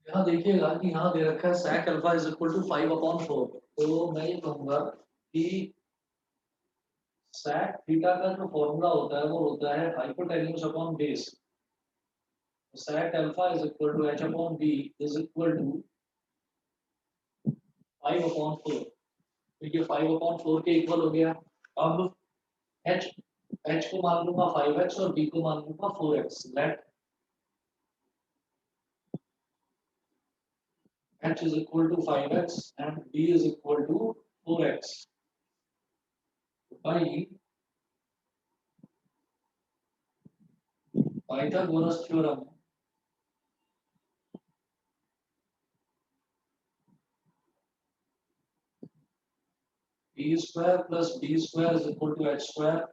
यहाँ देखिएगा कि यहाँ दे रखा है sec alpha is equal to 5/4। तो मैं ये कहूंगा कि sec थीटा का जो फॉर्मूला होता है वो होता है hypotenuse upon base. sec alpha is equal to h upon b is equal to 5/4। तो ये 5/4 के इक्वल हो गया। अब h h को मान लूंगा 5x और b को मान लूंगा 4x। Let h is equal to 5x and b is equal to 4x by Pythagoras theorem। b square plus b square is equal to h square।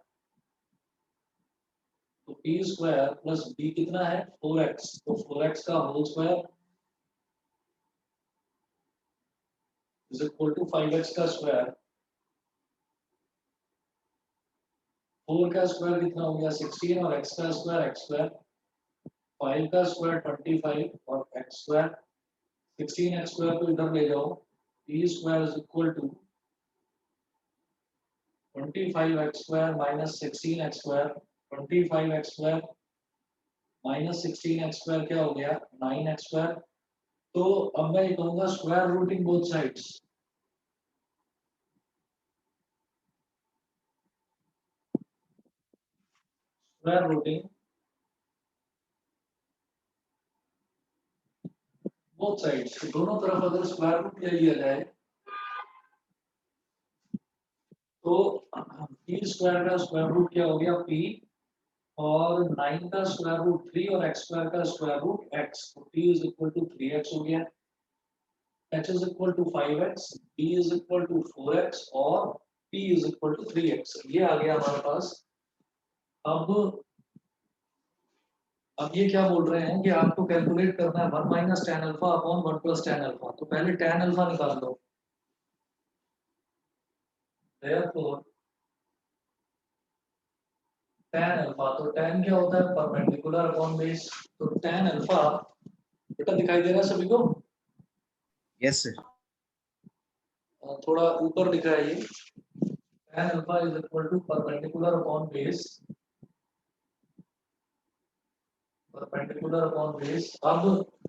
तो b square plus b कितना है 4x, तो 4x का whole square is equal to 5x का square. 4 का square कितना हो गया 16 और x का स्क्वायर 5 का स्क्वायर 25 और x स्क्वायर 16 x स्क्वायर को इधर ले जाओ। b square is equal to 25x square minus 16x square. 25x square minus 16x square क्या हो गया 9x स्क्वायर। तो अब मैं ये कहूंगा square routing both sides. Square routing both sides, दोनों तरफ अगर स्क्वायर रूट ले लिया जाए तो p स्क्वायर का स्क्वायर रूट क्या हो गया p, और 9 का स्क्वायर रूट 3 और x स्क्वायर का स्क्वायर रूट x। तो p is equal to 3x हो गया। h is equal to 5x, b is equal to 4x और p is equal to 3x। ये आ गया हमारे पास। अब ये क्या बोल रहे हैं कि आपको कैलकुलेट करना है 1 minus tan alpha upon 1 plus tan alpha. तो पहले टेन अल्फा निकाल दो। therefore tan अल्फा, तो tan क्या होता है परपेंडिकुलर अपॉन बेस। तो tan अल्फा बेटा दिखाई दे रहा है सभी को। Yes sir. थोड़ा ऊपर दिख रहा है ये। tan alpha is equal to perpendicular upon base. Perpendicular upon base. अब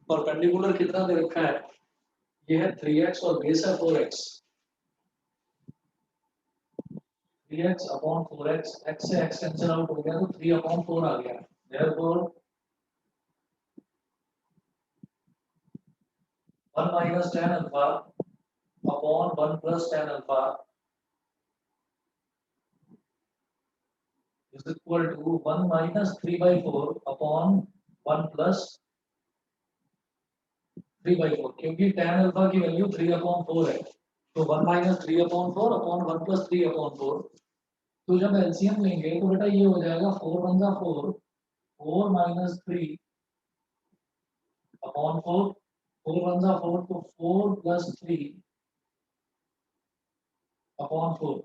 परपेंडिकुलर कितना दे रखा है, ये है 3x और बेस है 4x। 3x upon 4x, x से x कैंसिल आउट हो गया तो 3/4 आ गया। therefore 1 minus tan alpha upon 1 plus tan alpha is equal to 1 minus 3/4 upon 1 plus 3/4, क्योंकि टेन अल्फा की वैल्यू 3/4 है। तो 1 माइनस 3/4 अपॉन 1 प्लस 3/4। तो जब एलसीएम लेंगे तो बेटा ये हो जाएगा 4 1 जा 4, 4 माइनस 3 अपॉन 4, 4 1 जा 4, तो 4 प्लस 3 अपॉन 4।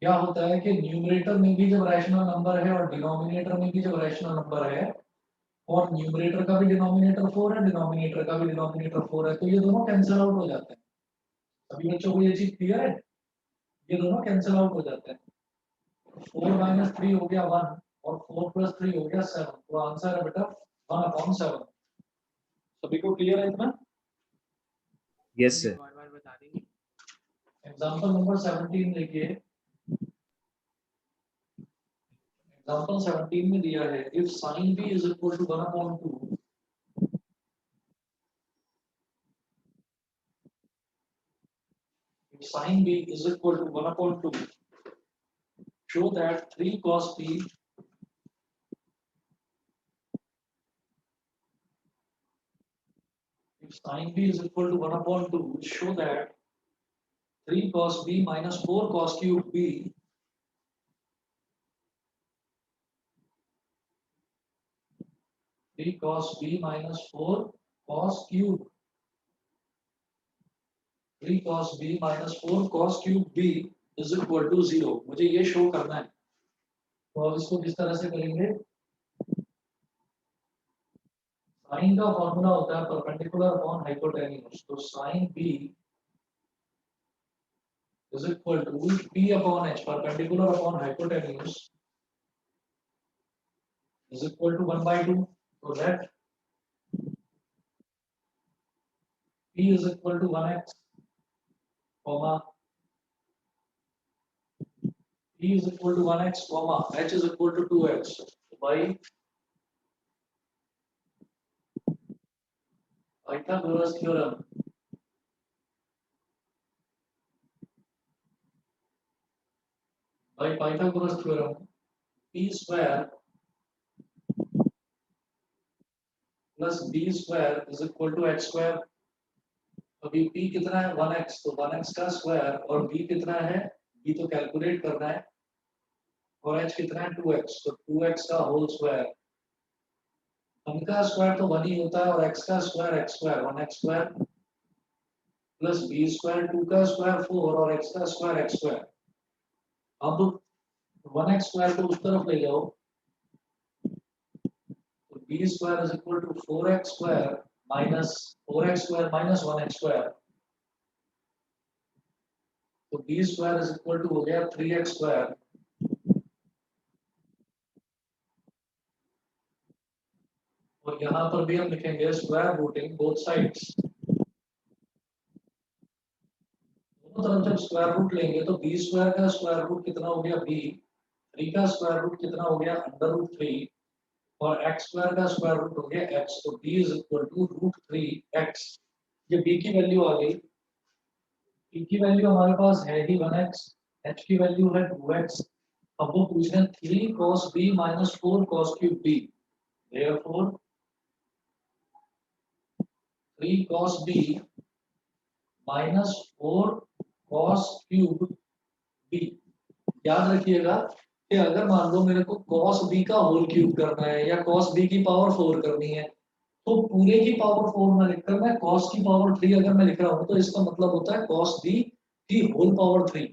क्या होता है कि न्यूमरेटर में भी जब रैशनल नंबर है और डिनोमिनेटर में भी जब रैशनल नंबर है, और न्यूमरेटर का भी डिनोमिनेटर 4 है, डिनोमिनेटर का भी डिनोमिनेटर 4 है, तो ये दोनों कैंसिल आउट हो जाते हैं। सभी बच्चों को ये चीज क्लियर है, ये दोनों कैंसिल आउट हो जाते हैं। 4 माइनस 3 हो गया 1 और 4 प्लस 3 हो गया 7। तो आंसर है बेटा 1/7। सभी को क्लियर है इतना। Yes sir. बार बता देंगे। एग्जांपल नंबर 17 देखिए। एग्जांपल 17 में दिया है if sin b is equal to 1/2, if sin b is equal to 1/2, show that 3 cos b if sin b is equal to 1/2, show that 3 cos b minus 4 cos cube b 3 cos b minus 4 cos cube 3 cos b minus 4 cos cube b is equal to 0। मुझे ये show करना है। तो अब इसको किस तरह से करेंगे, साइन का फॉर्मूला होता है परपेंडिकुलर अपॉन हाइपोटेन्यूज, तो sine B is equal to P upon H, perpendicular upon hypotenuse is equal to 1/2, तो let p is equal to 1x, comma p is equal to 1x, comma h is equal to 2x by Pythagoras theorem. By Pythagoras theorem, p square plus b square is equal to h square. अभी p कितना है 1x, तो 1x का square, और b कितना है, b तो calculate करना है, और h कितना है 2x, तो 2x का होल स्क्वायर। इनका स्क्वायर तो 1 ही होता है, और x का square x square 1x square plus b square 2 का स्क्वायर 4 और x का स्क्वायर x स्क्वायर। अब 1x स्क्वायर को उस तरफ ले जाओ, तो b square is equal to 4x square minus 4x square minus 1x square, तो b square is equal to हो गया 3x स्क्वायर, और यहाँ पर भी हम लिखेंगे स्क्वायर रूटिंग बोथ साइड्स। दोनों तरफ जब स्क्वायर रूट लेंगे तो b स्क्वायर का स्क्वायर रूट कितना हो गया b, 3 का स्क्वायर रूट कितना हो गया अंडर रूट 3, और x स्क्वायर का स्क्वायर रूट हो गया x, तो b is equal to root 3x। ये b की वैल्यू आ गई, p की वैल्यू हमारे पास है ही 1x, h की वैल्यू है 2x। अब वो पूछ रहे हैं 3 cos b minus 4 cos cube b, therefore 3 cos b minus 4 cos cube b। याद रखिएगा कि अगर मान लो मेरे को cos b का होल क्यूब करना है या cos b की पावर 4 करनी है, तो पूरे की पावर 4 में लिखकर मैं cos की पावर 3 अगर मैं लिख रहा हूं, तो इसका मतलब होता है cos b की होल पावर 3।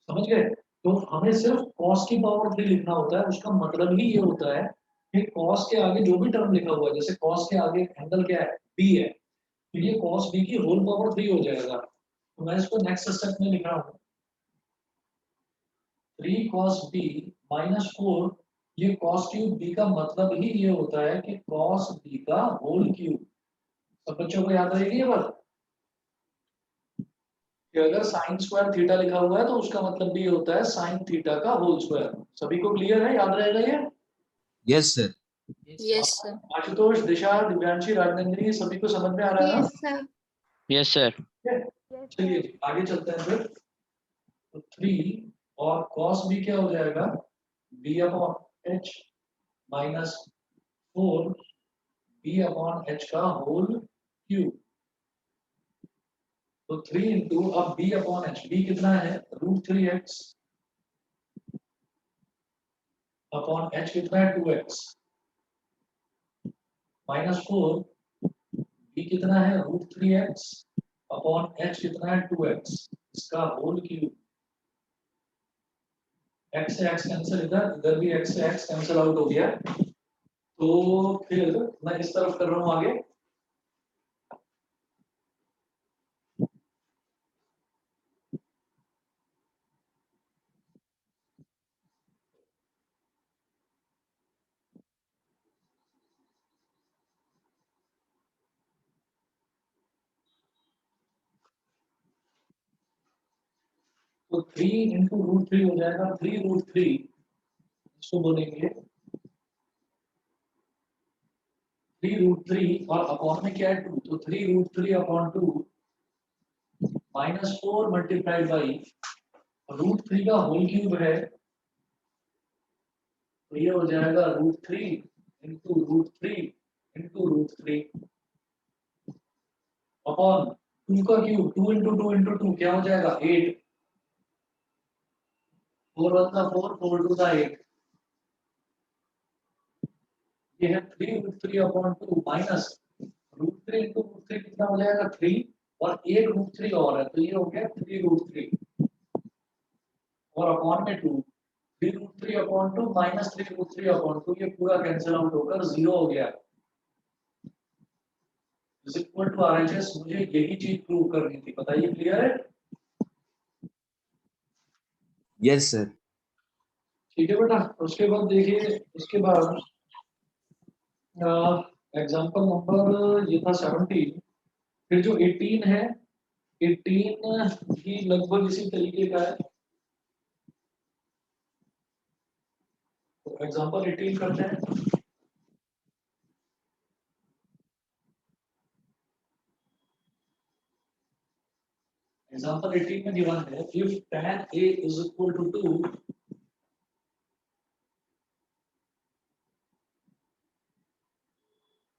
समझ गए? तो हमें सिर्फ cos की पावर 3 लिखना होता है, उसका मतलब ही ये होता है कि cos के आगे जो भी टर्म लिखा हुआ है, जैसे cos के आगे एंगल क्या है b है, तो ये cos b की होल पावर 3 हो जाएगा। तो मैं इसको नेक्स्ट स्टेप में लिख रहा हूँ 3 cos b minus 4, ये cos क्यूब b का मतलब ही ये होता है कि cos b का होल क्यूब। सब बच्चों को याद रहेगी ये बात कि अगर sin स्क्वायर थीटा लिखा हुआ है तो उसका मतलब भी ये होता है sin थीटा का होल स्क्वायर। सभी को क्लियर है, याद रहेगा ये? Yes, sir. Yes, sir. Ashutosh, दिशा, दिव्यांशी, राजनंदिनी, सभी को समझ में आ रहा है ना? Yes, sir. Yes, sir. चलिए जी, आगे चलते हैं फिर। तो 3 और cos b क्या हो जाएगा b upon h minus 4 b upon h का होल क्यूब। तो 3 इंटू अब b अपॉन h, b कितना है रूट 3x अपॉन h कितना है 2x माइनस 4 b कितना है रूट 3x अपॉन h कितना है 2x, इसका होल क्यूब। x से x कैंसिल, इधर इधर भी x से x कैंसिल आउट हो गया। तो फिर मैं इस तरफ कर रहा हूं आगे, तो 3 इंटू रूट 3 हो जाएगा 3 रूट 3, इसको बोलेंगे 3 रूट 3, और अपॉन में क्या है 2, तो 3 root 3 upon 2 minus 4 multiplied by root 3 का होल क्यूब है, तो ये हो जाएगा root 3 into root 3 into root 3 upon 2 का क्यूब, 2 इंटू 2 क्या हो जाएगा 8, 4 1 का 4, 4 2 का 8, ये है 3 root 3 upon 2 minus root 3 into root 3 कितना हो जाएगा 3, और एक रूट 3 और है, तो ये हो गया 3 रूट 3 और अपॉन में 2, 3 root 3 upon 2 minus 3 root 3 upon 2, ये पूरा कैंसिल आउट होकर 0 हो गया। इज इक्वल टू RHS, मुझे यही चीज प्रूव करनी थी, बताइए क्लियर है? Yes, sir. ठीक है बेटा, उसके बाद देखिए, उसके बाद एग्जांपल नंबर ये था 17, फिर जो 18 है, 18 भी लगभग इसी तरीके का है। तो एग्जांपल 18 करते हैं। एग्जांपल 18 में गिवन है if tan a is equal to 2,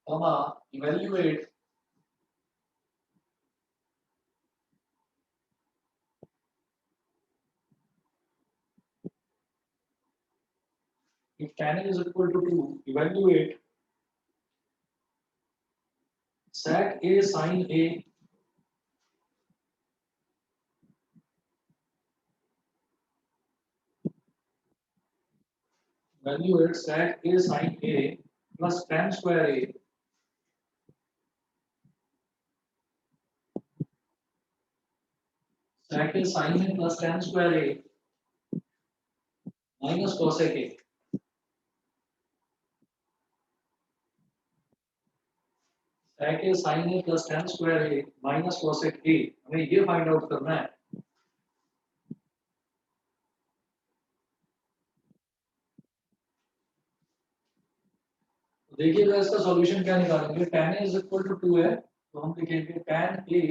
comma evaluate if tan a is equal to 2, evaluate sec a sin a evaluate sec a sin a plus tan square a sec a sin a plus tan square a minus cosec a। sec a sin a plus tan square a minus cosec a, हमें ये find out करना है। तो देखिएगा इसका solution क्या निकालेंगे। tan a is equal to 2 है, तो हम लिखेंगे tan a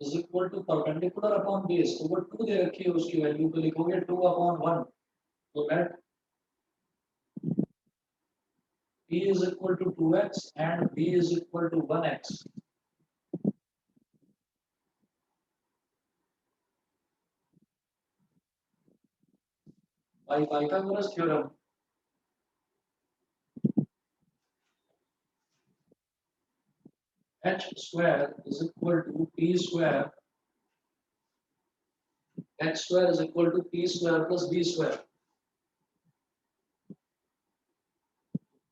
is equal to perpendicular upon base, तो वो 2 दे रखी है, उसकी वैल्यू तो लिखोगे 2 upon 1, so that b is equal to 2x and b is equal to 1x। by Pythagoras theorem h square is equal to p square, h square is equal to p square plus b square।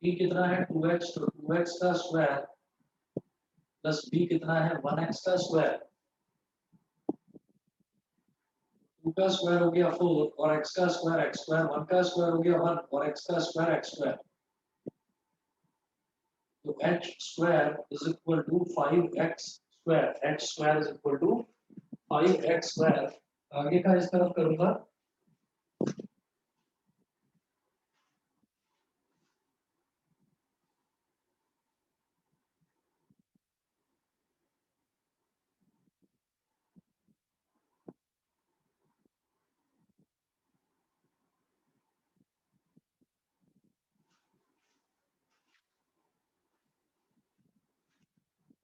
p कितना है 2x, तो 2x का square plus b कितना है 1x का square, 2 का square हो गया 4 और x का स्क्वायर x स्क्वायर, 1 का स्क्वायर हो गया 1 और x का स्क्वायर x स्क्वायर। तो h square is equal to 5x square, h square is equal to 5x square. आगे का इस तरफ करूंगा,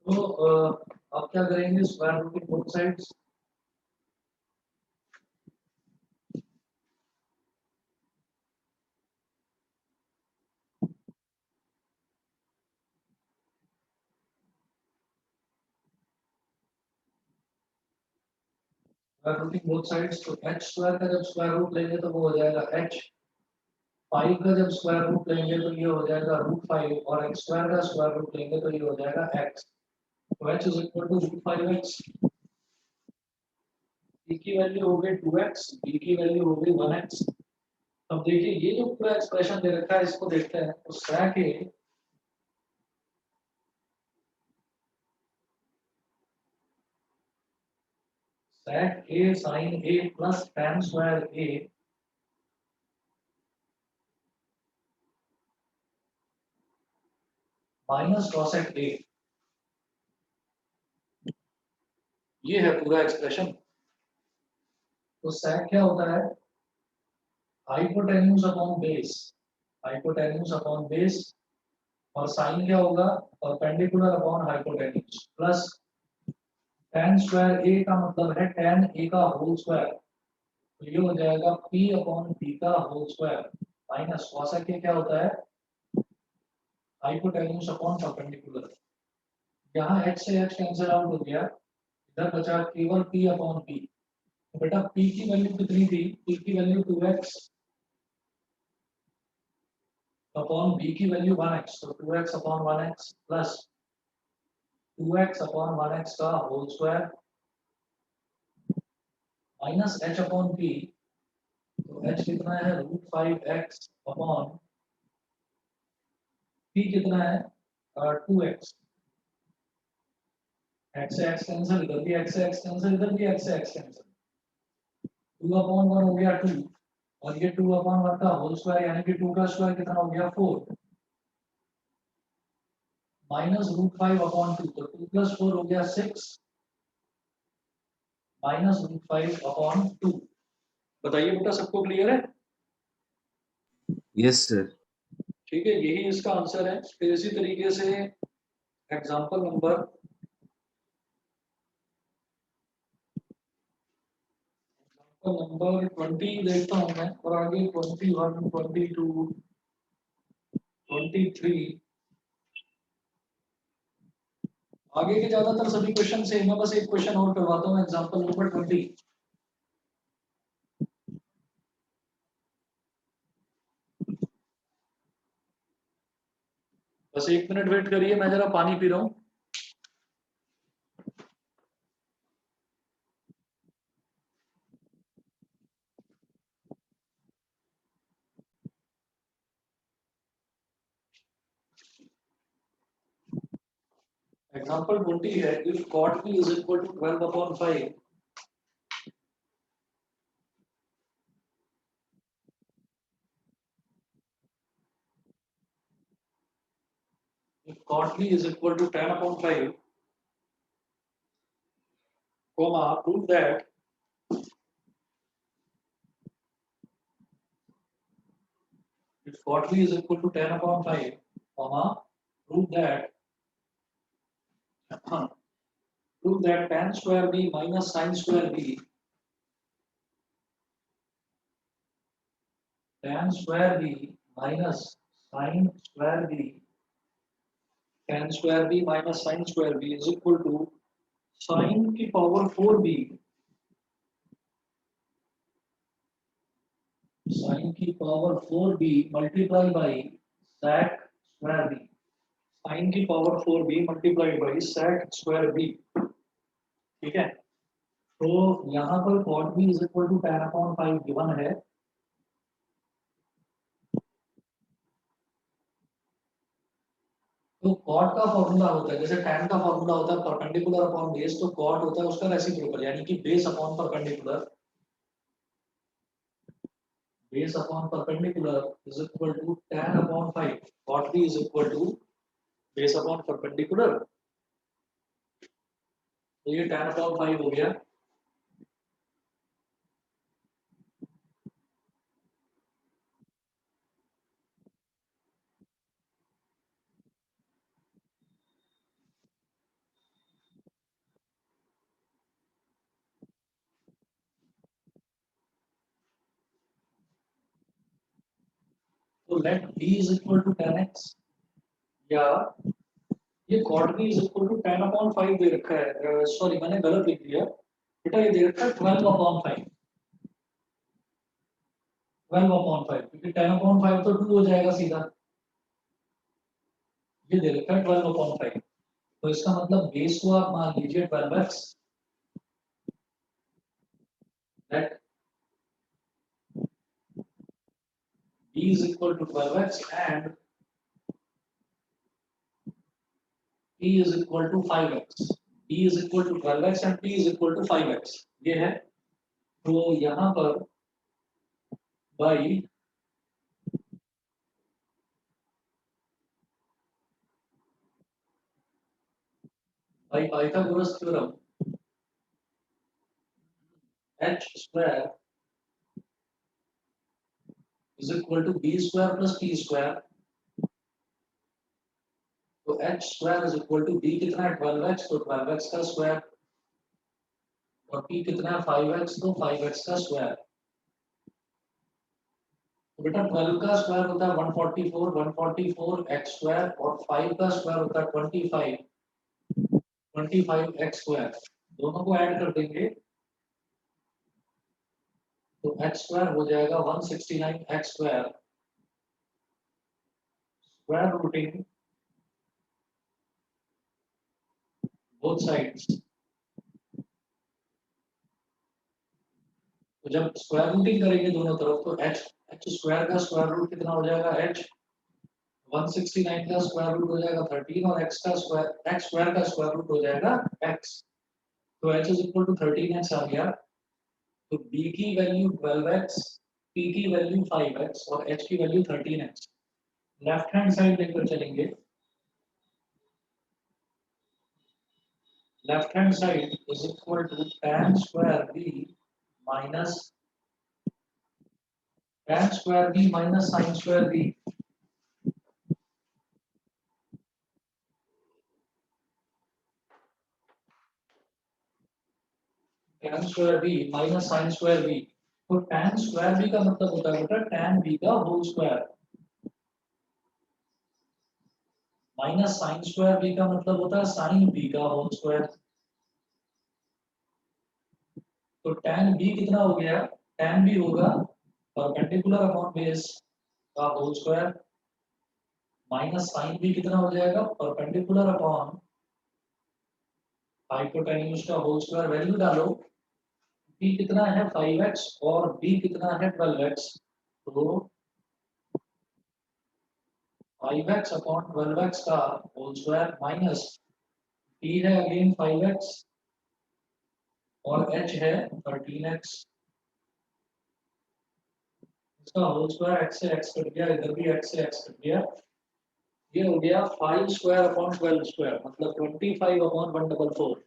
तो आप क्या करेंगे, स्क्वायर रूट की बोथ साइड्स, स्क्वायर रूट की बोथ साइड्स। तो h स्क्वायर का जब स्क्वायर रूट लेंगे तो वो हो जाएगा h, 5 का जब स्क्वायर रूट लेंगे तो ये हो जाएगा √5 और x स्क्वायर का स्क्वायर रूट लेंगे तो ये हो जाएगा x। तो h is equal to √5x, c की वैल्यू हो गई 2x, b की वैल्यू हो गई 1x। अब देखिए ये जो पूरा एक्सप्रेशन दे रखा है इसको देखते हैं। तो sec a sin a plus tan square a minus cosec a, ये है पूरा एक्सप्रेशन। तो sec क्या होता है, hypotenuse upon base, hypotenuse upon base, और साइन क्या होगा, perpendicular upon hypotenuse, plus tan square a का मतलब है tan a का होल स्क्वायर, तो ये हो जाएगा p अपॉन b का whole square, minus cosec a क्या होता है, हाइपोटेन्यूज अपॉन परपेंडिकुलर। यहाँ h से h कैंसिल आउट हो गया, इधर बचा केवल p अपॉन p। तो बेटा p की वैल्यू कितनी थी, p की वैल्यू 2x, अपॉन b की वैल्यू 1x, तो 2x upon 1x plus 2x upon 1x का whole square minus h upon p, तो h कितना है रूट 5x अपॉन p कितना है 2x, x से x कैंसिल, इधर भी x से x कैंसिल, इधर भी x से x कैंसिल, 2 अपॉन 1 हो गया 2 और ये 2 अपॉन 1 का होल स्क्वायर यानी कि 2 का स्क्वायर कितना हो गया 4 माइनस रूट 5 अपॉन 2, तो 2 प्लस 4 हो गया 6 माइनस रूट 5 अपॉन 2। बताइए बेटा सबको क्लियर है? Yes, sir. ठीक है, यही इसका आंसर है। फिर इसी तरीके से एग्जांपल नंबर 20 देखता हूं मैं, और आगे 21, 22, 23, आगे के ज्यादातर सभी क्वेश्चन सेम है, बस एक क्वेश्चन और करवाता हूँ। एग्जांपल नंबर 20, बस एक मिनट वेट करिए, मैं जरा पानी पी रहा हूँ। एग्जांपल 20 है, if cot b is equal to 12 upon 5, if cot b is equal to 10 upon 5, comma, prove that if cot b is equal to 10 upon 5, comma, prove that prove that tan square b minus sin square b, tan square b minus sin square b, tan square b minus sin square b is equal to sin की power 4b, sin की power 4b multiply by sec square b, sin की power 4b multiply by sec square b। ठीक है, तो यहाँ पर cot b is equal to 10 upon 5 given है, तो cot का फॉर्मूला होता है, जैसे tan का फॉर्मूला होता है परपेंडिकुलर अपॉन बेस, तो cot होता है उसका रेसिप्रोकल, यानी कि base upon perpendicular, base upon perpendicular is equal to tan upon 5, cot b is equal to base upon perpendicular, तो ये tan अपॉन 5 हो गया। तो let b is equal to 10x, या ये cot b is equal to 10 upon 5 दे रखा है, सॉरी मैंने गलत लिख दिया बेटा, ये दे रखा है 12 अपॉन 5, 12 अपॉन 5, क्योंकि 10 अपॉन 5 तो 2 हो जाएगा सीधा, ये दे रखा है 12 अपॉन 5, तो इसका मतलब बेस को आप मान लीजिए 12x, let b is equal to 12x and p is equal to 5x, b is equal to 12x and p is equal to 5x, ये है। तो यहाँ पर by Pythagoras theorem h square is equal to b square plus p square, तो h square is equal to b कितना है 12x, तो 12x का स्क्वायर, और p कितना है 5x, तो 5x का स्क्वायर, तो बेटा 12 का स्क्वायर होता है 144, 144 x स्क्वायर, और 5 का स्क्वायर होता है 25, 25 x स्क्वायर, दोनों को ऐड कर देंगे तो x स्क्वायर हो जाएगा 169 x square square routing both sides. तो जब स्क्वायर रूटिंग करेंगे दोनों तरफ तो एच स्क्वायर का स्क्वायर रूट कितना हो जाएगा एच, 169 का स्क्वायर रूट हो जाएगा 13 और एक्स स्क्वायर का स्क्वायर रूट हो जाएगा एक्स। तो h is equal to 13x आ गया। तो b की वैल्यू 12x, p की वैल्यू 5x और h की value 13x। Left hand side लेकर चलेंगे। Left hand side is equal to tan square b minus tan square b minus sin square b। tan square b minus sin square b। तो tan square b का मतलब होता है बेटा tan b का whole square minus sin square b का मतलब होता है sin b का होल स्क्वायर। तो tan b कितना हो गया, tan b होगा परपेंडिकुलर अपॉन बेस का whole square minus sin b कितना हो जाएगा परपेंडिकुलर अपॉन हाइपोटेन्यूज का होल स्क्वायर। वैल्यू डालो, b कितना है 5x और b कितना है 12x। तो 5x अपॉन 12x का होल स्क्वायर माइनस b है अगेन 5x और h है 13x। इसका होल स्क्वायर x से x कट गया, इधर भी x से x कट गया। ये हो गया 5 स्क्वायर अपॉन 12 स्क्वायर मतलब 25 अपॉन 144।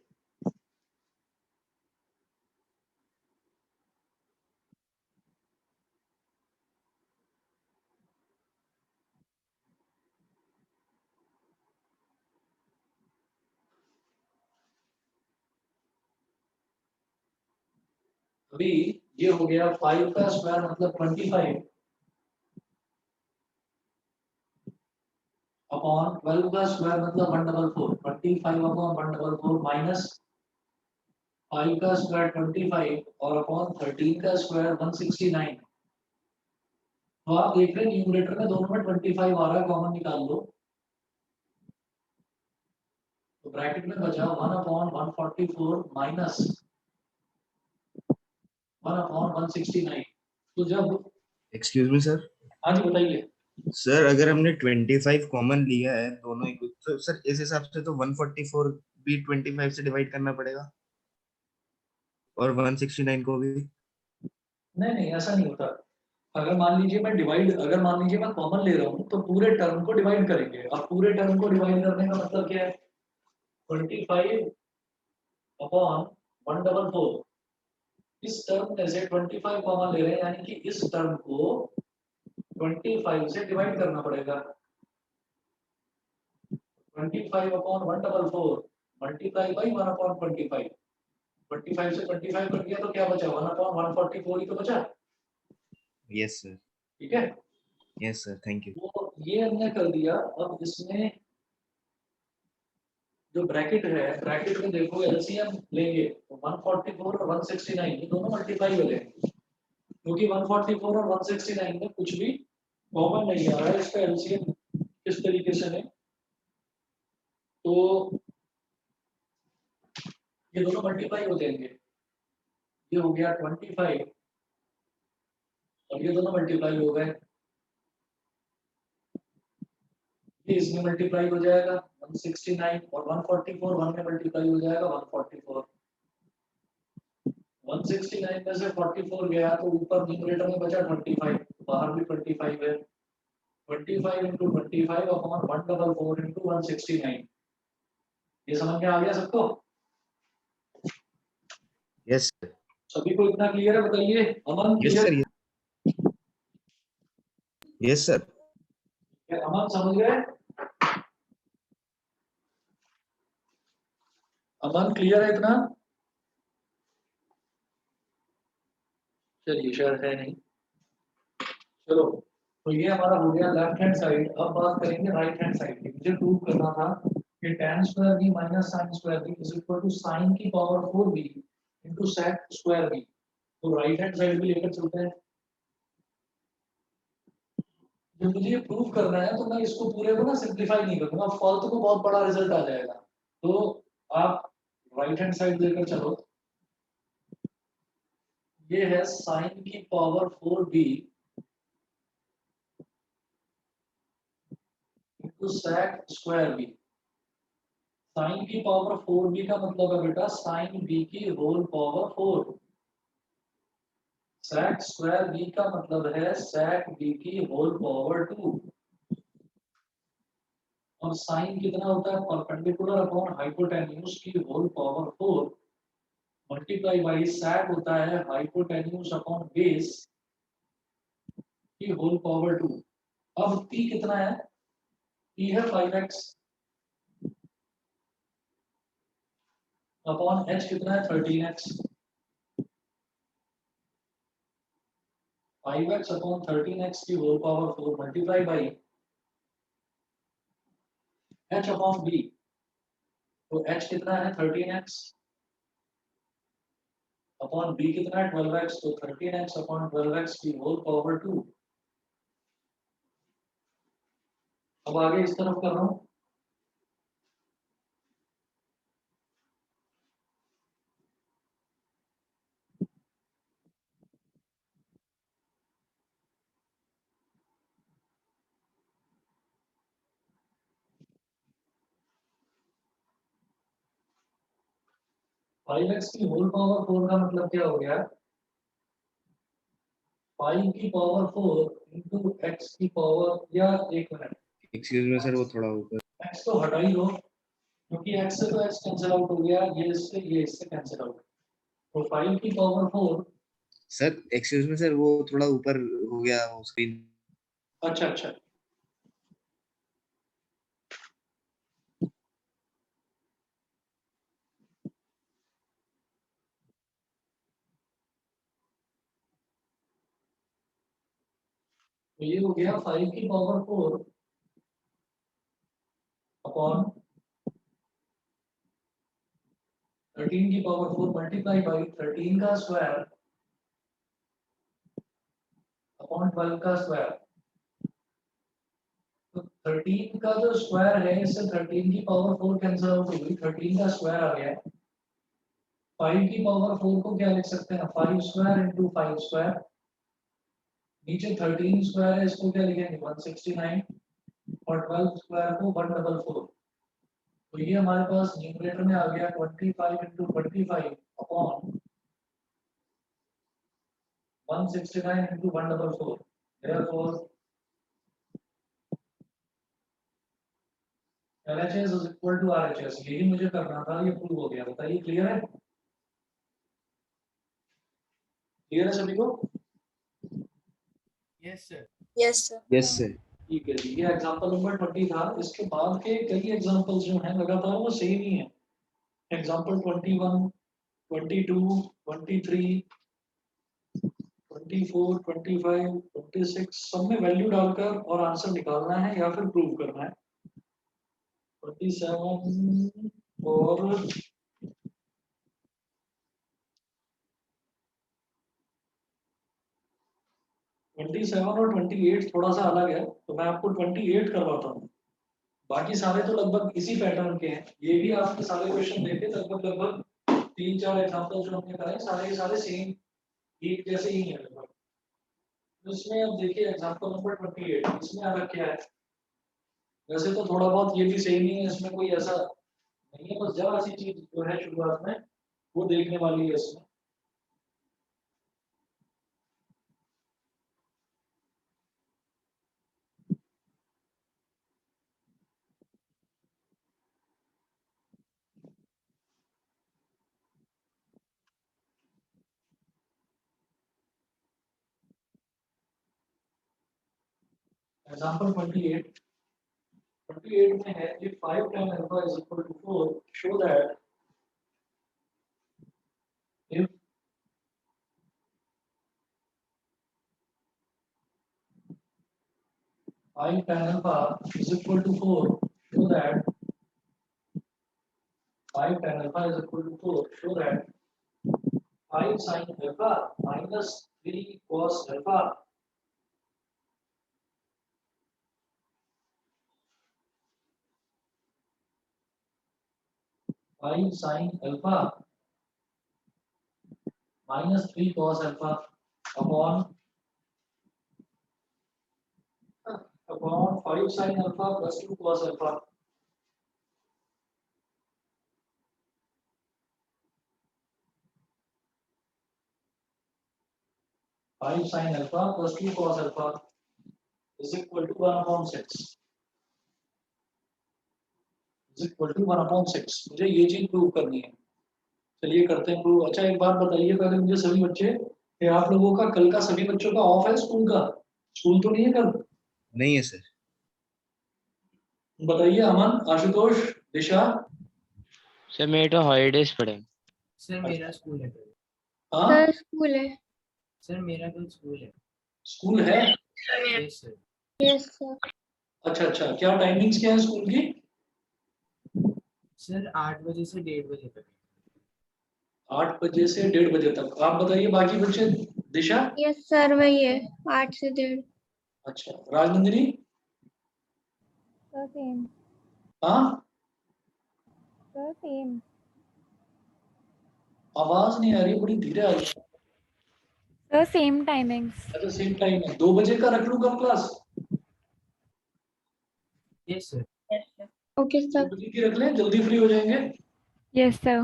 अभी ये हो गया 5 का स्क्वायर मतलब 25 अपॉन 12 का स्क्वायर मतलब 144। 25 अपॉन 144 माइनस 5 का स्क्वायर 25 और अपॉन 13 का स्क्वायर 169। तो आप देख रहे हैं न्यूमरेटर में दोनों में 25 आ रहा है, कॉमन निकाल लो। तो ब्रैकेट में बचा 1 अपॉन 144 माइनस 1 अपॉन 169। तो जब एक्सक्यूज मी सर। हाँ जी बताइए। सर अगर हमने 25 कॉमन लिया है दोनों ही, तो सर इस हिसाब से तो 144 भी 25 से डिवाइड करना पड़ेगा और 169 को भी। नहीं नहीं ऐसा नहीं होता। अगर मान लीजिए मैं कॉमन ले रहा हूँ तो पूरे टर्म को डिवाइड करेंगे। अब पूरे टर्म को डिवाइड करने का मतलब क्या है, 25 अपॉन 144। इस टर्म में से 25 कॉमन ले रहे हैं यानी कि इस टर्म को 25 से डिवाइड करना पड़ेगा। 25 अपॉन 144 मल्टीप्लाई बाई 1 अपॉन 25। 25 से 25 कट गया तो क्या बचा, 1 अपॉन 144 ही तो बचा। Yes sir. ठीक है, यस सर, थैंक यू। तो ये हमने कर दिया। अब इसमें जो ब्रैकेट है, ब्रैकेट में देखो एलसीएम लेंगे तो 144 और 169 ये दोनों मल्टीप्लाई हो जाएंगे क्योंकि 144 और 169 में कुछ भी कॉमन नहीं आ रहा है। इसका एलसीएम किस तरीके से है, तो ये दोनों मल्टीप्लाई हो जाएंगे। ये हो गया 25 और ये दोनों मल्टीप्लाई हो गए। ये इसमें मल्टीप्लाई हो जाएगा 169 और 144 वन में मल्टीप्लाई हो जाएगा 144। 169 में से 44 गया तो ऊपर न्यूमरेटर में बचा 25, बाहर भी 25 है। 25 इंटू 25 अपॉन 144 इंटू 169। ये समझ में आ गया सबको? Yes sir. सभी को इतना क्लियर है बताइए? Aman yes clear? Sir. Yes sir. Aman समझ गए? अमन क्लियर है इतना? चलिए शायद है नहीं। चलो, तो ये हमारा हो गया लेफ्ट हैंड साइड। अब बात करेंगे राइट हैंड साइड की। मुझे प्रूव करना था कि tan square b minus sin square b is equal to sin की power 4b into sec square b। तो राइट हैंड साइड भी लेकर चलते हैं। जब मुझे ये प्रूव करना है तो मैं इसको पूरे को ना सिंप्लीफाई नहीं करूंगा, फालतू को बहुत बड़ा रिजल्ट आ जाएगा। तो आप राइट हैंड साइड लेकर चलो, ये है साइन की power 4b into sec square b. Sine की पावर 4b का मतलब है बेटा साइन बी की whole power 4। Sec square b का मतलब है सेक बी की होल पावर 2। और साइन कितना होता है, परपेंडिकुलर अपॉन हाइपोटेन्यूज की whole power 4 multiply by sec होता है हाइपोटेन्यूज अपॉन बेस की होल पावर 2। अब p कितना है, p है 5x अपॉन h कितना है 13x। 5x अपॉन 13x की whole power 4 multiply by h upon b। तो h कितना है 13x अपॉन b कितना है 12x, तो 13x अपॉन 12x की होल पावर 2। अब आगे इस तरफ कर रहा हूँ, फाइव एक्स की होल पावर 4 का मतलब क्या हो गया, 5 की पावर 4 इंटू एक्स की पावर, या एक मिनट, एक्सक्यूज मी सर, वो थोड़ा ऊपर। एक्स तो हटा ही लो क्योंकि एक्स से तो एक्स कैंसिल आउट हो गया, ये इससे कैंसिल आउट। तो 5 की power 4, sir excuse me sir, वो थोड़ा ऊपर हो गया वो स्क्रीन। अच्छा अच्छा, तो ये हो गया 5 की पावर 4 अपॉन 13 की पावर 4 मल्टीप्लाई बाई 13 का स्क्वायर अपॉन 12 का स्क्वायर। तो 13 का जो स्क्वायर है इससे 13 की पावर 4 कैंसिल आउट हो गई, 13 का स्क्वायर आ गया। 5 की पावर 4 को क्या लिख सकते हैं, 5 स्क्वायर इंटू 5 स्क्वायर, नीचे 13 स्क्वायर है इसको क्या लिखेंगे 169, और 12 स्क्वायर को 144। तो ये हमारे पास न्यूमरेटर में आ गया 25 into 25 upon 169 into 144। therefore LHS is equal to RHS। यही मुझे करना था, ये प्रूव हो गया। बताइए क्लियर है, क्लियर है सभी को? Yes sir. Yes sir. Yes sir. ठीक है जी, ये एग्जांपल नंबर 20 था। इसके बाद के कई एग्जांपल्स जो हैं लगातार वो सेम ही है। एग्जांपल 21, 22, 23, 24, 25, 26 सब में वैल्यू डालकर और आंसर निकालना है या फिर प्रूव करना है। 27 और 27 और 28 थोड़ा सा अलग है, तो मैं आपको 28 करवाता हूँ। बाकी सारे तो लगभग इसी पैटर्न के हैं। ये भी आपके सारे क्वेश्चन देखे लगभग लगभग 3-4 एग्जांपल जो हमने कराए सारे के सारे सेम एक जैसे ही हैं लगभग। तो इसमें अब देखिए एग्जांपल नंबर 28, इसमें अलग क्या है। वैसे तो थोड़ा बहुत ये भी सेम ही है, इसमें कोई ऐसा नहीं है, बस जरा सी चीज जो है शुरुआत में वो देखने वाली है इसमें। एग्जांपल 28 में है if 5 tan alpha is equal to 4, show that if 5 tan alpha is equal to 4, show that 5 tan alpha is equal to 4, show that 5 sin alpha minus 3 cos alpha 5 sin alpha minus 3 cos alpha upon 5 sin alpha plus 2 cos alpha. 5 sin alpha plus 2 cos alpha is equal to 1/6 is equal to 1/6। मुझे ये चीज prove करनी है। चलिए करते हैं prove. अच्छा एक बात बताइए पहले मुझे सभी बच्चे कि आप लोगों का कल का सभी बच्चों का ऑफ है स्कूल का? स्कूल तो नहीं है कल? नहीं है सर। बताइए अमन, आशुतोष, दिशा। सर मेरे तो हॉलीडेज पड़े। सर मेरा स्कूल है। हाँ सर स्कूल है। सर मेरा कल स्कूल है। स्कूल है। Yes sir. Yes sir. अच्छा अच्छा, क्या टाइमिंग्स क्या है स्कूल की? सर 8 बजे से 1:30 बजे तक। 8 बजे से 1:30 बजे तक। आप बताइए बाकी बच्चे। दिशा? यस सर वही है 8 से 1:30। अच्छा, राजनंदिनी? Sir same. हाँ, सर सेम। आवाज नहीं आ रही, बड़ी धीरे आ रही है। Sir same timings. अच्छा सेम टाइम है। 2 बजे का रख लूं कल class? Yes sir. Okay 2 sir. बजे की रख लें, जल्दी फ्री हो जाएंगे। Yes sir.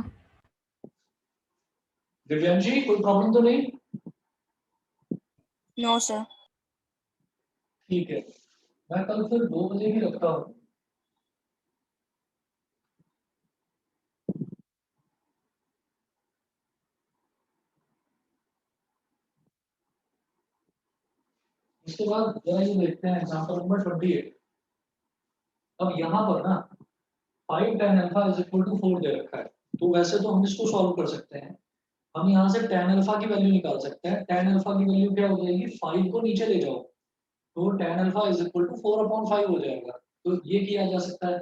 दिव्यांशी कोई प्रॉब्लम तो नहीं? No sir. ठीक है, मैं कल फिर 2 बजे ही रखता हूँ। इसके बाद जरा ये देखते हैं एग्जांपल नंबर 28। अब यहाँ पर ना 5 tan alpha is equal to 4 दे रखा है, तो वैसे तो हम इसको सॉल्व कर सकते हैं। हम यहाँ से tan अल्फा की वैल्यू निकाल सकते हैं। tan अल्फा की वैल्यू क्या हो जाएगी? 5 को नीचे ले जाओ तो tan alpha is equal to 4/5 हो जाएगा। तो ये किया जा सकता है,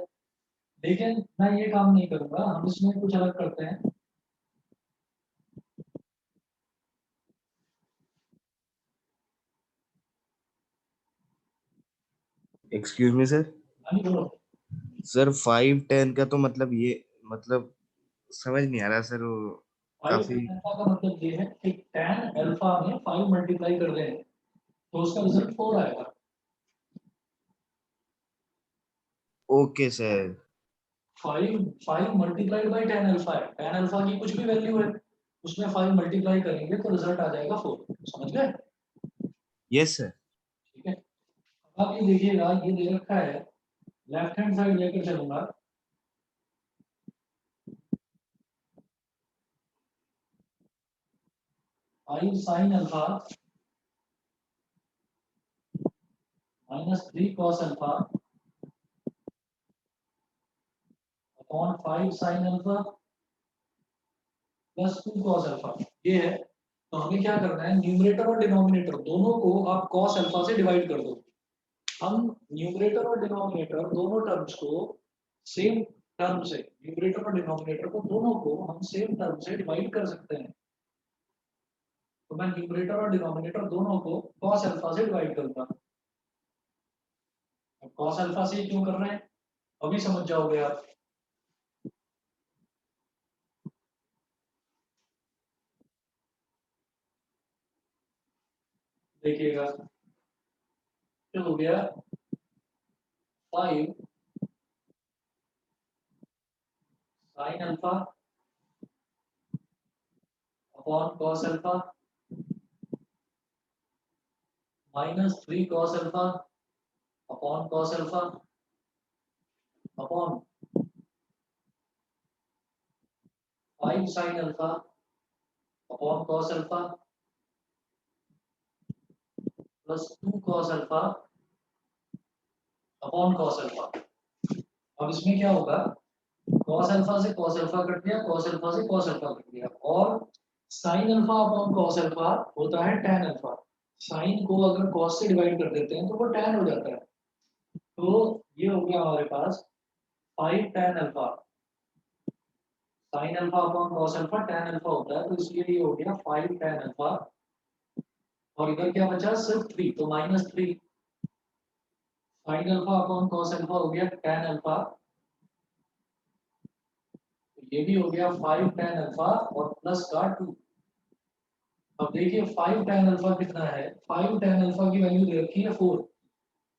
लेकिन मैं ये काम नहीं करूंगा। हम इसमें कुछ अलग करते हैं। Excuse me sir. यानी बोलो सर 510 का तो मतलब ये मतलब समझ नहीं आ रहा सर वो 5 काफी। tan अल्फा का मतलब ये है कि tan अल्फा में 5 मल्टीप्लाई कर दें तो उसका रिजल्ट 4 आएगा। Okay sir. 5 multiplied by tan alpha है। tan अल्फा की कुछ भी वैल्यू है, उसमें 5 मल्टीप्लाई करेंगे तो रिजल्ट आ जाएगा 4। समझ गए? Yes sir. ठीक है, अब ये देखिएगा, ये दे रखा है, लेफ्ट हैंड साइड लेकर चलूंगा। Five sine alpha minus 3 cos alpha upon 5 sine alpha plus 2 cos alpha. ये है, तो हमें क्या करना है, न्यूमरेटर और डिनोमिनेटर दोनों को आप कॉस अल्फा से डिवाइड कर दो। हम न्यूमरेटर और डिनोमिनेटर दोनों टर्म्स को सेम टर्म से, न्यूमरेटर और डिनोमिनेटर को दोनों को हम सेम टर्म से डिवाइड कर सकते हैं। तो मैं न्यूमरेटर और डिनोमिनेटर दोनों को cos अल्फा से डिवाइड करूंगा। अब cos अल्फा से क्यों कर रहे हैं अभी समझ जाओगे आप। देखिएगा, क्या हो गया, 5 sine alpha upon cos alpha minus 3 cos alpha upon cos alpha upon 5 sine alpha upon cos alpha plus 2 cos alpha upon cos alpha. अब इसमें क्या होगा, cos अल्फा से cos अल्फा कट गया, cos अल्फा से cos अल्फा कट गया, और sin alpha upon cos alpha होता है tan अल्फा। sin को अगर cos से डिवाइड कर देते हैं तो वो tan हो जाता है। तो ये हो गया हमारे पास 5 tan alpha, sin alpha upon cos alpha tan alpha होता है, तो इसलिए ये हो गया 5 tan अल्फा। और इधर क्या बचा, सिर्फ 3, तो -3 sin alpha upon cos alpha हो गया tan अल्फा। ये भी हो गया 5 tan अल्फा और प्लस का 2। अब देखिए 5 tan अल्फा कितना है, 5 tan अल्फा की वैल्यू दे रखी है 4,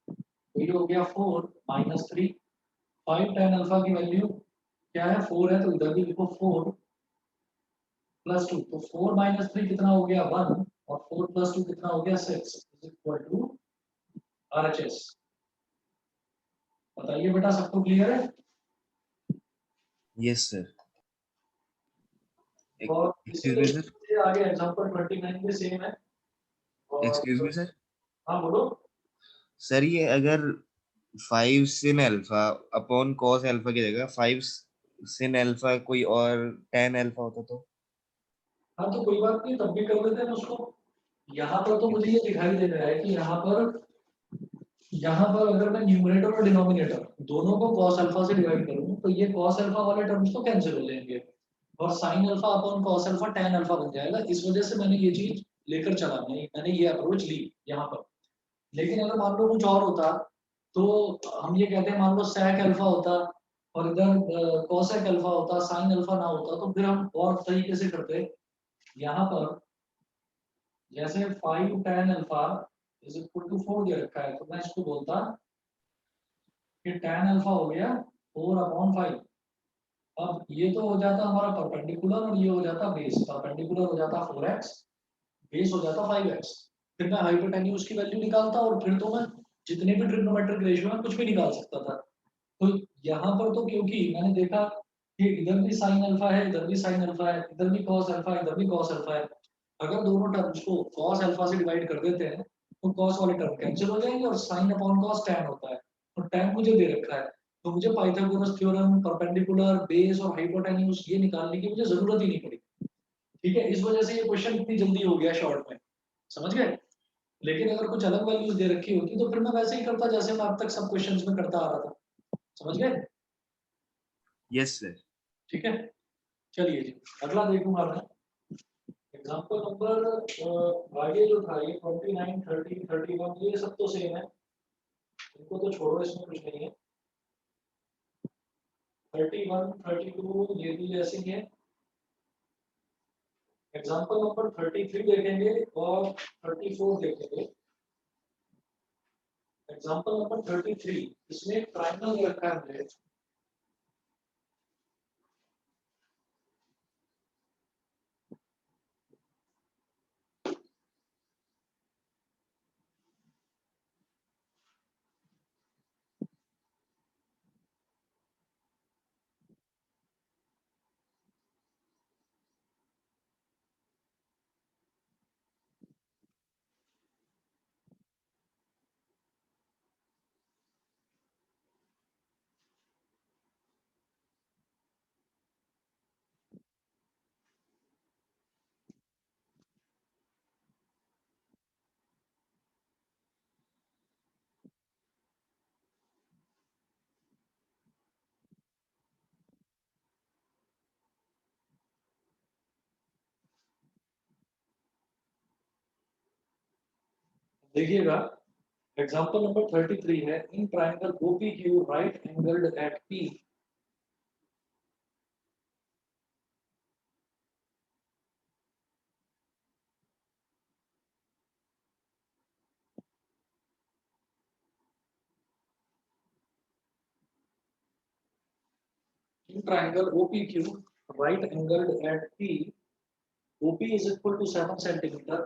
तो ये हो गया 4 माइनस 3। 5 tan अल्फा की वैल्यू क्या है, 4 है, तो इधर भी लिखो 4 प्लस 2, तो 4 माइनस 3 कितना हो गया 1, और 4 प्लस 2 कितना हो गया 6, इज इक्वल टू RHS। बताइए बेटा, सबको क्लियर है? Yes sir. और एक्सक्यूज मी सर। इससे आगे एग्जांपल 29 में सेम है। एक्सक्यूज और मी सर। हाँ बोलो। सर ये अगर 5 sin alpha upon cos alpha की जगह 5 sin अल्फा कोई और tan अल्फा होता तो? हाँ तो कोई बात नहीं, तब भी कर लेते हैं उसको। यहाँ पर तो मुझे ये दिखाई दे रहा है कि यहाँ पर अगर मैं न्यूमरेटर और डिनोमिनेटर दोनों को cos अल्फा से डिवाइड करूँ तो ये cos अल्फा वाले टर्म्स तो कैंसिल हो जाएंगे और sin alpha upon cos alpha tan alpha बन जाएगा। इस वजह से मैंने ये चीज लेकर चला, मैंने ये अप्रोच ली यहाँ पर। लेकिन अगर मान लो कुछ और होता तो हम ये कहते हैं, मान लो sec अल्फा होता और इधर cosec अल्फा होता, sin अल्फा ना होता, तो फिर हम और तरीके से करते। यहाँ पर जैसे 5 tan alpha is equal to 4 दे रखा है, तो मैं इसको बोलता कि tan अल्फा हो गया 4 अपॉन 5। अब ये तो हो जाता हमारा परपेंडिकुलर और ये हो जाता बेस। परपेंडिकुलर हो जाता 4x, बेस हो जाता 5x। फिर मैं हाइपोटेन्यूज की वैल्यू निकालता और फिर तो मैं जितने भी ट्रिग्नोमेट्रिक रेशियो है कुछ भी निकाल सकता था। तो यहाँ पर तो क्योंकि मैंने देखा कि इधर भी साइन अल्फा है, इधर भी साइन अल्फा है, इधर भी कॉस अल्फा है, इधर भी कॉस अल्फा है, अगर दोनों टर्म्स को कॉस अल्फा से डिवाइड कर देते हैं तो कॉस वाले टर्म कैंसिल हो जाएंगे और साइन अपॉन कॉस टैन होता है, और टैन मुझे दे रखा है, तो मुझे पाइथागोरस थ्योरम, परपेंडिकुलर, बेस और हाइपोटेन्यूज ये निकालने की मुझे जरूरत ही नहीं पड़ी। ठीक है, इस वजह से ये क्वेश्चन इतनी जल्दी हो गया शॉर्ट में, समझ गए। लेकिन अगर कुछ अलग वैल्यूज दे रखी होती तो फिर मैं वैसे ही करता जैसे मैं अब तक सब क्वेश्चंस में करता आ रहा था, समझ गए। Yes sir. ठीक है, चलिए जी अगला देखूंगा मैं। एग्जांपल नंबर आगे जो था ये 29, 30, 31 ये सब तो सेम है, इनको तो छोड़ो, इसमें कुछ नहीं है। 31, 32 ये भी ऐसे ही है। एग्जांपल नंबर 33 देखेंगे और 34 देखेंगे। एग्जांपल नंबर 33, इसमें एक ट्रायंगल रखा है हमने। देखिएगा, एग्जांपल नंबर 33 है, in triangle OPQ right angled at P in triangle OPQ right angled at P, OP is equal to 7 centimeter,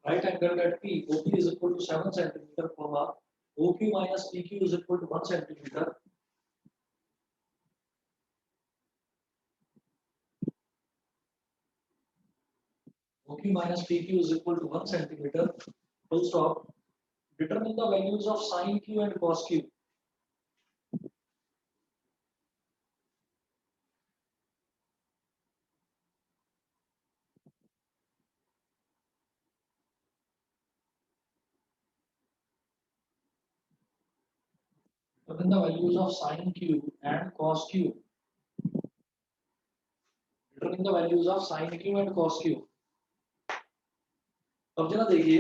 right angled at P, OP is equal to 7 centimeter, comma, OQ minus PQ is equal to 1 centimeter. OQ minus PQ is equal to 1 centimeter. Full stop. Determine the values of sin Q and cos Q. Determine the values of sin Q and cos Q. Determine the values of sin Q and cos Q. अब जरा देखिए,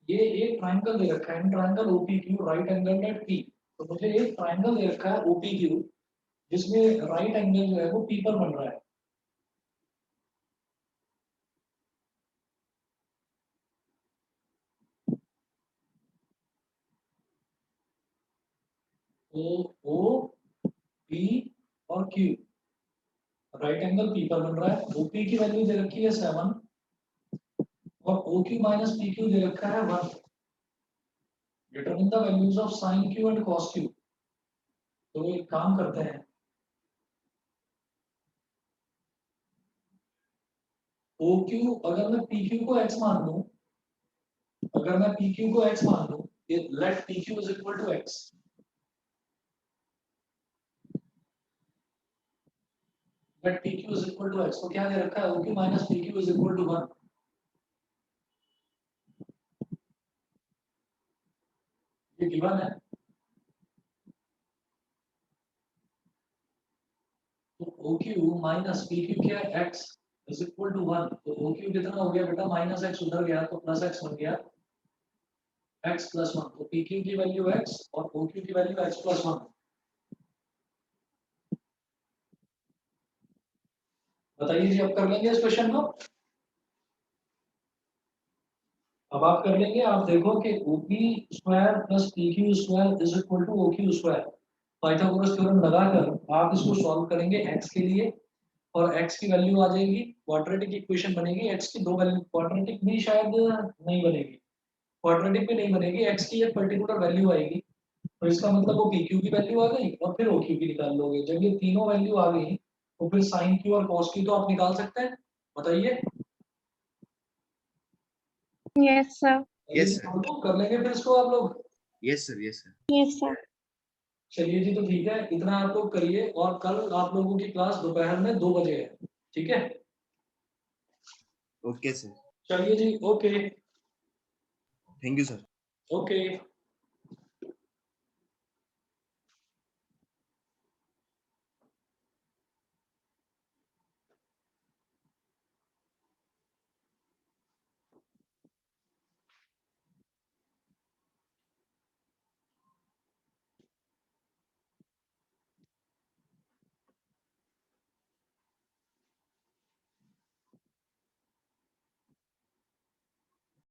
ये एक triangle दे रखा है, triangle OPQ right angle at P। तो मुझे एक ट्रायंगल दे रखा है OPQ जिसमें राइट एंगल जो है वो P पर बन रहा है। O P और Q राइट एंगल P पर बन रहा है। OP की वैल्यू दे रखी है 7 और OQ माइनस PQ दे रखा है 1। Determine the values of sin Q and cos Q। तो एक काम करते हैं, OQ अगर मैं PQ को x मान लूं, अगर मैं PQ को x मान लूं, let PQ is equal to x। Let PQ is equal to x, तो क्या दे रखा है OQ minus PQ is equal to 1। ये गिवन है। तो OQ माइनस PQ क्या है x इज इक्वल टू 1। तो OQ कितना हो गया बेटा, माइनस x उधर गया तो प्लस x बन गया x प्लस 1। तो PQ की वैल्यू x और OQ की वैल्यू x प्लस 1। बताइए जी, अब कर लेंगे इस क्वेश्चन को। अब आप कर लेंगे, आप देखो कि OP square plus PQ square is equal to OQ square. Pythagoras theorem लगाकर आप इसको सॉल्व करेंगे x के लिए, और x की वैल्यू आ जाएगी, क्वाड्रेटिक इक्वेशन बनेगी। x की दो वैल्यू, क्वाड्रेटिक भी शायद नहीं बनेगी, क्वाड्रेटिक भी नहीं बनेगी, x की एक पर्टिकुलर वैल्यू आएगी। तो इसका मतलब वो PQ की वैल्यू आ गई और फिर OQ की निकाल लोगे। जब ये तीनों वैल्यू आ गई तो फिर sin Q और cos Q तो आप निकाल सकते हैं। बताइए। Yes, sir. Yes, sir. कर लेंगे फिर इसको आप लोग। Yes, sir. Yes, sir. Yes, sir. चलिए जी, तो ठीक है, इतना आप लोग करिए, और कल आप लोगों की क्लास दोपहर में 2 बजे है, ठीक है। Okay, sir. चलिए जी, okay Thank you, sir. Okay.